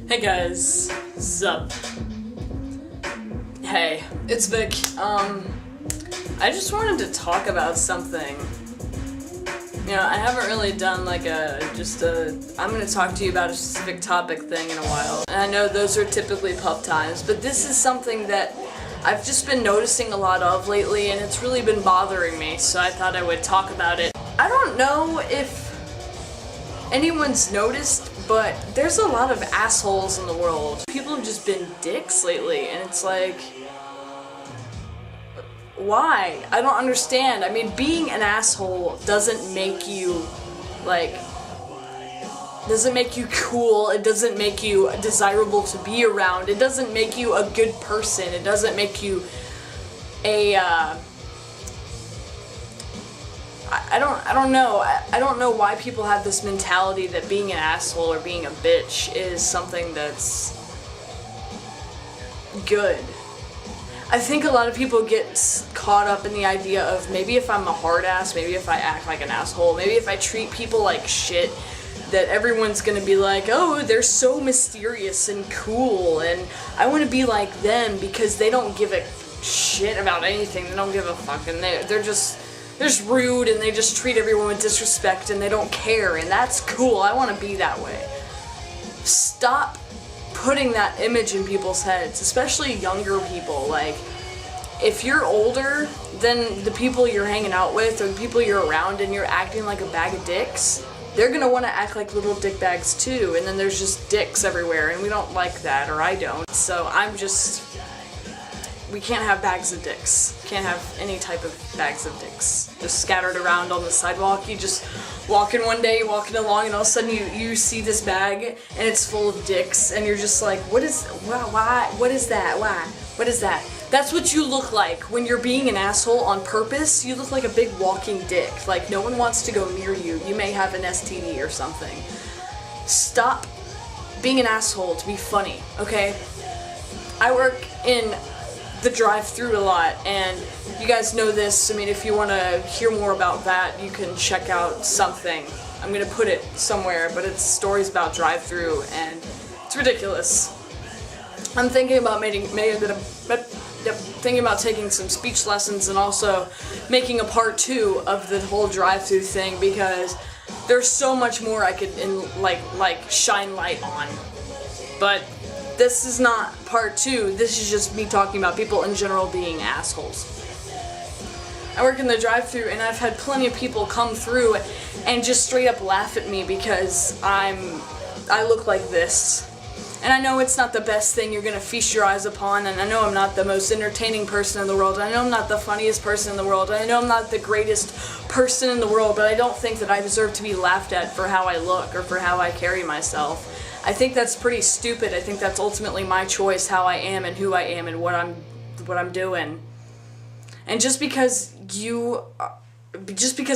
Hey guys, sup? Hey, it's Vic. I just wanted to talk about something. You know, I haven't really done like I'm gonna talk to you about a specific topic thing in a while. And I know those are typically pub times, but this is something that I've just been noticing a lot of lately, and it's really been bothering me, so I thought I would talk about it. I don't know if anyone's noticed, but there's a lot of assholes in the world. People have just been dicks lately, and it's like, why? I don't understand. I mean, being an asshole doesn't make you, doesn't make you cool, it doesn't make you desirable to be around, it doesn't make you a good person, it doesn't make you a, I don't know. I don't know why people have this mentality that being an asshole or being a bitch is something that's good. I think a lot of people get caught up in the idea of maybe if I'm a hard ass, maybe if I act like an asshole, maybe if I treat people like shit, that everyone's gonna be like, oh, they're so mysterious and cool, and I want to be like them because they don't give a shit about anything, they don't give a fuck, and they're just rude, and they just treat everyone with disrespect, and they don't care, and that's cool. I want to be that way. Stop putting that image in people's heads, especially younger people. Like, if you're older than the people you're hanging out with or the people you're around and you're acting like a bag of dicks, they're gonna want to act like little dick bags too, and then there's just dicks everywhere, and we don't like that, or I don't. So we can't have bags of dicks. Can't have any type of bags of dicks just scattered around on the sidewalk. You just walking one day, walking along, and all of a sudden you see this bag and it's full of dicks, and you're just like, why, what is that, why, what is that? That's what you look like when you're being an asshole on purpose. You look like a big walking dick. Like, no one wants to go near you. You may have an STD or something. Stop being an asshole to be funny, okay? I work in the drive-thru a lot, and you guys know this. I mean, if you want to hear more about that, you can check out something. I'm gonna put it somewhere, but it's stories about drive-thru, and it's ridiculous. I'm thinking about thinking about taking some speech lessons and also making a part 2 of the whole drive-thru thing, because there's so much more I could shine light on. But this is not part 2, this is just me talking about people in general being assholes. I work in the drive-thru, and I've had plenty of people come through and just straight up laugh at me because I look like this. And I know it's not the best thing you're gonna feast your eyes upon, and I know I'm not the most entertaining person in the world, I know I'm not the funniest person in the world, I know I'm not the greatest person in the world, but I don't think that I deserve to be laughed at for how I look or for how I carry myself. I think that's pretty stupid. I think that's ultimately my choice, how I am and who I am and what I'm doing. And just because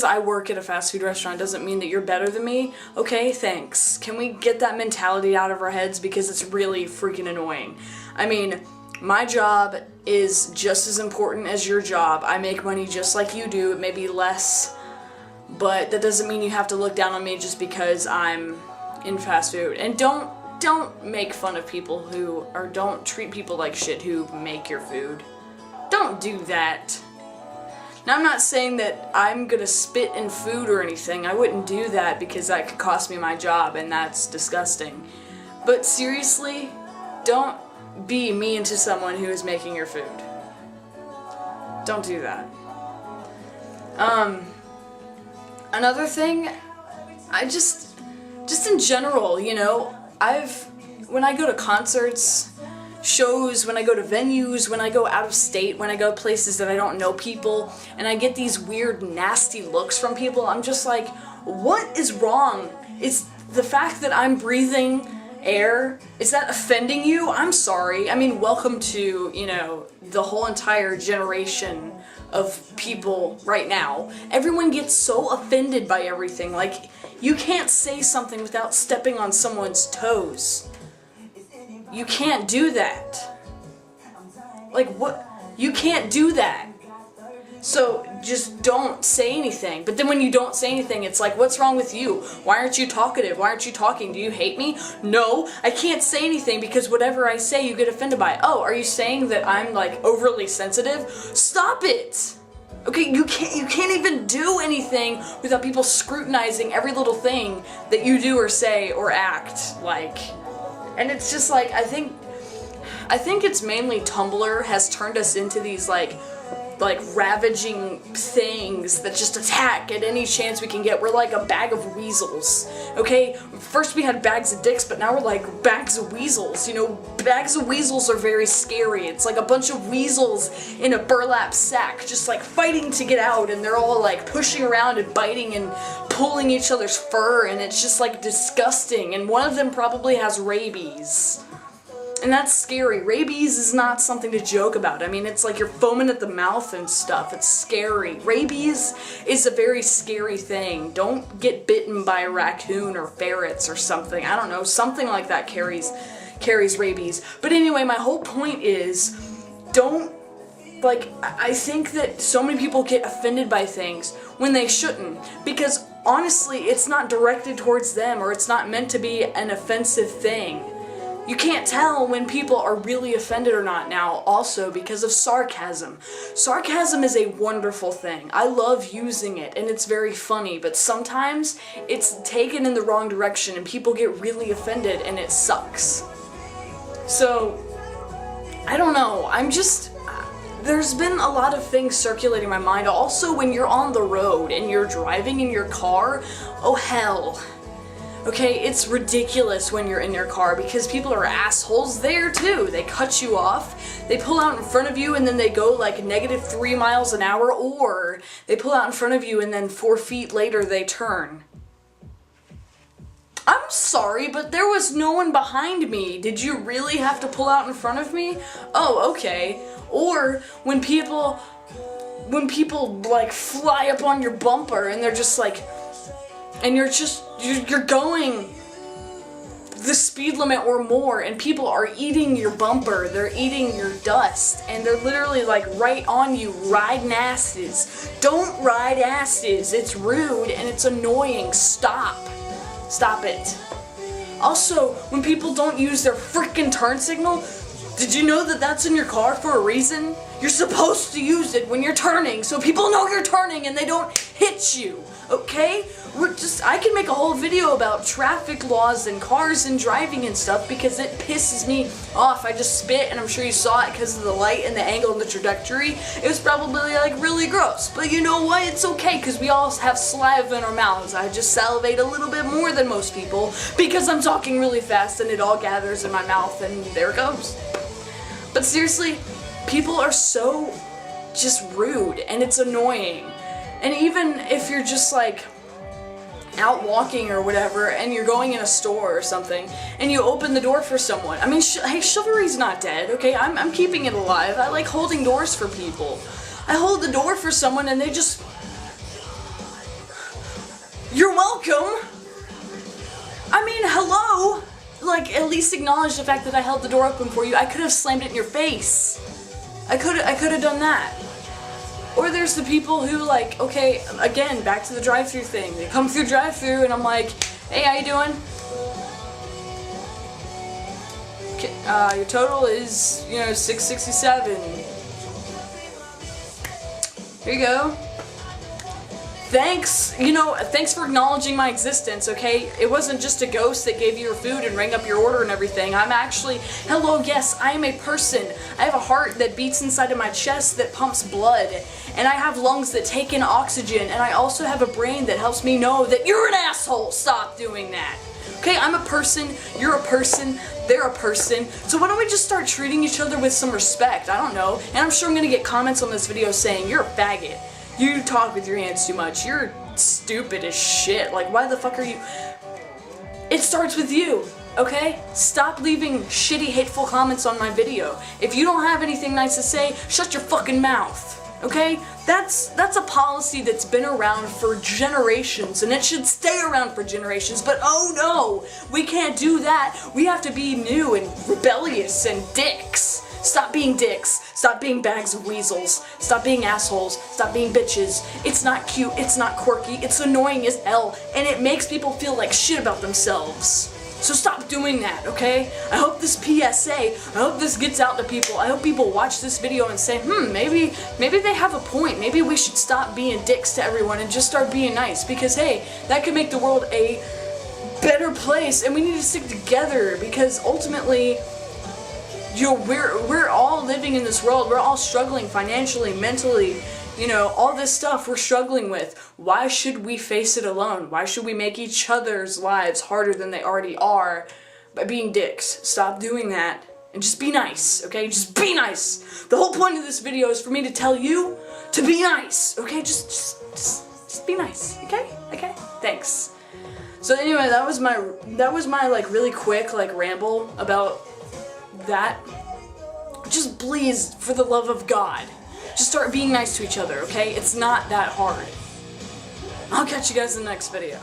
I work at a fast food restaurant doesn't mean that you're better than me. Okay, thanks. Can we get that mentality out of our heads, because it's really freaking annoying. I mean, my job is just as important as your job. I make money just like you do, it may be less, but that doesn't mean you have to look down on me just because I'm in fast food. And don't make fun of people or don't treat people like shit who make your food. Don't do that. Now, I'm not saying that I'm gonna spit in food or anything. I wouldn't do that because that could cost me my job, and that's disgusting. But seriously, don't be mean to someone who is making your food. Don't do that. Another thing, just in general, you know, when I go to concerts, shows, when I go to venues, when I go out of state, when I go places that I don't know people, and I get these weird, nasty looks from people, I'm just like, what is wrong? Is the fact that I'm breathing air, is that offending you? I'm sorry. I mean, welcome to, you know, the whole entire generation of people right now. Everyone gets so offended by everything. Like, you can't say something without stepping on someone's toes. You can't do that. Like, what? You can't do that. So just don't say anything. But then when you don't say anything, it's like, what's wrong with you? Why aren't you talkative? Why aren't you talking? Do you hate me? No, I can't say anything because whatever I say, you get offended by. Oh, are you saying that I'm like overly sensitive? Stop it! Okay, you can't even do anything without people scrutinizing every little thing that you do or say or act like. And it's just like, I think it's mainly Tumblr has turned us into these like ravaging things that just attack at any chance we can get. We're like a bag of weasels, okay? First we had bags of dicks, but now we're like bags of weasels, you know? Bags of weasels are very scary. It's like a bunch of weasels in a burlap sack just like fighting to get out, and they're all like pushing around and biting and pulling each other's fur, and it's just like disgusting, and one of them probably has rabies. And that's scary. Rabies is not something to joke about. I mean, it's like you're foaming at the mouth and stuff. It's scary. Rabies is a very scary thing. Don't get bitten by a raccoon or ferrets or something. I don't know. Something like that carries rabies. But anyway, my whole point is, don't, like, I think that so many people get offended by things when they shouldn't. Because honestly, it's not directed towards them, or it's not meant to be an offensive thing. You can't tell when people are really offended or not now, also because of sarcasm. Sarcasm is a wonderful thing. I love using it, and it's very funny, but sometimes it's taken in the wrong direction and people get really offended and it sucks. So, I don't know, there's been a lot of things circulating in my mind. Also, when you're on the road and you're driving in your car, oh hell. Okay, it's ridiculous when you're in your car because people are assholes there too. They cut you off, they pull out in front of you, and then they go like -3 miles an hour, or they pull out in front of you and then 4 feet later they turn. I'm sorry, but there was no one behind me. Did you really have to pull out in front of me? Oh, okay. Or when people like fly up on your bumper and they're just like, and you're going the speed limit or more, and people are eating your bumper, they're eating your dust, and they're literally like right on you, riding asses. Don't ride asses. It's rude and it's annoying. Stop it. Also, when people don't use their freaking turn signal, did you know that that's in your car for a reason? You're supposed to use it when you're turning so people know you're turning and they don't hit you, okay? I can make a whole video about traffic laws and cars and driving and stuff because it pisses me off. I just spit, and I'm sure you saw it because of the light and the angle and the trajectory. It was probably like really gross, but you know what? It's okay because we all have saliva in our mouths. I just salivate a little bit more than most people because I'm talking really fast and it all gathers in my mouth, and there it goes. But seriously, people are so just rude and it's annoying. And even if you're just like out walking or whatever, and you're going in a store or something, and you open the door for someone. I mean, hey, chivalry's not dead, okay? I'm keeping it alive. I like holding doors for people. I hold the door for someone and they just... You're welcome! I mean, hello! Like, at least acknowledge the fact that I held the door open for you. I could have slammed it in your face. I could have done that. Or there's the people who, like, okay, again, back to the drive-thru thing. They come through drive-thru and I'm like, hey, how you doing? Okay, your total is, you know, $6.67. Here you go. Thanks, thanks for acknowledging my existence, okay? It wasn't just a ghost that gave you your food and rang up your order and everything. I'm actually, hello, yes, I am a person. I have a heart that beats inside of my chest that pumps blood. And I have lungs that take in oxygen. And I also have a brain that helps me know that you're an asshole. Stop doing that. Okay, I'm a person, you're a person, they're a person. So why don't we just start treating each other with some respect? I don't know. And I'm sure I'm gonna get comments on this video saying, you're a faggot. You talk with your hands too much. You're stupid as shit. Like, why the fuck are you... It starts with you, okay? Stop leaving shitty, hateful comments on my video. If you don't have anything nice to say, shut your fucking mouth, okay? That's a policy that's been around for generations, and it should stay around for generations, but oh no! We can't do that. We have to be new and rebellious and dicks. Stop being dicks. Stop being bags of weasels. Stop being assholes. Stop being bitches. It's not cute. It's not quirky. It's annoying as hell. And it makes people feel like shit about themselves. So stop doing that, okay? I hope this PSA, I hope this gets out to people. I hope people watch this video and say, maybe they have a point. Maybe we should stop being dicks to everyone and just start being nice. Because, hey, that could make the world a better place. And we need to stick together because ultimately, we're all living in this world. We're all struggling financially, mentally. All this stuff we're struggling with. Why should we face it alone? Why should we make each other's lives harder than they already are by being dicks? Stop doing that and just be nice, okay? Just be nice. The whole point of this video is for me to tell you to be nice, okay? Just be nice, okay? Okay? Thanks. So anyway, that was my like really quick like ramble about that. Just please, for the love of God, just start being nice to each other, okay? It's not that hard. I'll catch you guys in the next video.